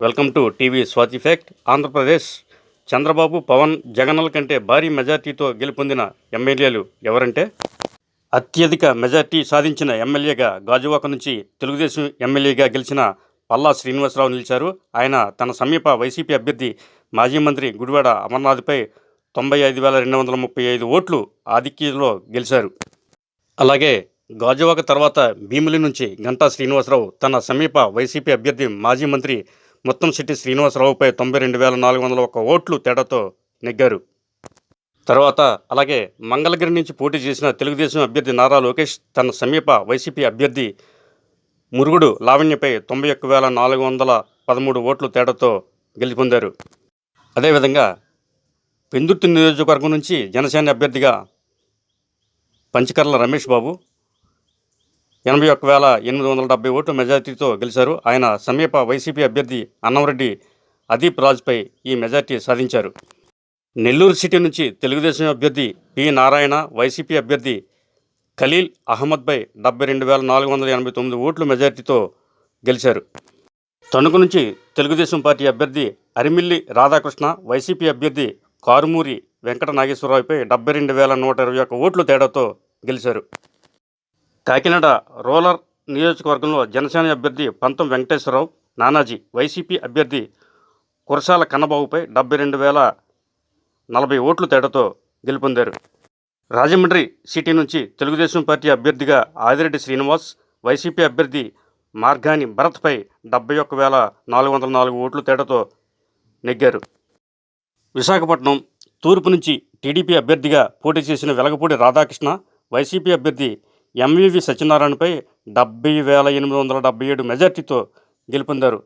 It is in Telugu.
Welcome to TV Swathi fact. Andhra Pradesh Chandrababu, Pawan, జగన్ల కంటే భారీ మెజార్టీతో గెలుపొందిన ఎమ్మెల్యేలు ఎవరంటే, అత్యధిక మెజార్టీ సాధించిన ఎమ్మెల్యేగా గాజువాక నుంచి తెలుగుదేశం ఎమ్మెల్యేగా గెలిచిన పల్లా శ్రీనివాసరావు నిలిచారు. ఆయన తన సమీప వైసీపీ అభ్యర్థి మాజీ మంత్రి గుడివాడ అమర్నాథ్పై 95,235 ఓట్లు ఆధిక్యంలో గెలిచారు. అలాగే గాజువాక తర్వాత భీమిలి నుంచి గంటా శ్రీనివాసరావు తన సమీప వైసీపీ అభ్యర్థి మాజీ మంత్రి ముత్తంశెట్టి శ్రీనివాసరావుపై 92,401 ఓట్లు తేడాతో నెగ్గారు. తర్వాత అలాగే మంగళగిరి నుంచి పోటీ చేసిన తెలుగుదేశం అభ్యర్థి నారా లోకేష్ తన సమీప వైసీపీ అభ్యర్థి మురుగుడు లావణ్యపై 91,413 ఓట్లు తేడాతో గెలుపొందారు. అదేవిధంగా పెందుర్తి నియోజకవర్గం నుంచి జనసేన అభ్యర్థిగా పంచకర్ల రమేష్ బాబు 81,870 ఓట్ల మెజార్టీతో గెలిచారు. ఆయన సమీప వైసీపీ అభ్యర్థి అన్నంరెడ్డి అదీప్ రాజ్పై ఈ మెజార్టీ సాధించారు. నెల్లూరు సిటీ నుంచి తెలుగుదేశం అభ్యర్థి పి నారాయణ వైసీపీ అభ్యర్థి ఖలీల్ అహ్మద్పై 72,489 ఓట్ల మెజార్టీతో గెలిచారు. తణుకు నుంచి తెలుగుదేశం పార్టీ అభ్యర్థి అరిమిల్లి రాధాకృష్ణ వైసీపీ అభ్యర్థి కారుమూరి వెంకట నాగేశ్వరరావుపై 72,121 ఓట్ల తేడాతో గెలిచారు. కాకినాడ రూరల్ నియోజకవర్గంలో జనసేన అభ్యర్థి పంతం వెంకటేశ్వరరావు నానాజీ వైసీపీ అభ్యర్థి కురసాల కన్నబాబుపై 72,040 ఓట్ల తేడాతో గెలుపొందారు. రాజమండ్రి సిటీ నుంచి తెలుగుదేశం పార్టీ అభ్యర్థిగా ఆదిరెడ్డి శ్రీనివాస్ వైసీపీ అభ్యర్థి మార్గాని భరత్పై 71,404 ఓట్ల తేడాతో నెగ్గారు. విశాఖపట్నం తూర్పు నుంచి టీడీపీ అభ్యర్థిగా పోటీ చేసిన వెలగపూడి రాధాకృష్ణ వైసీపీ అభ్యర్థి ఎంవివి సత్యనారాయణపై 70,877 మెజార్టీతో గెలుపొందారు.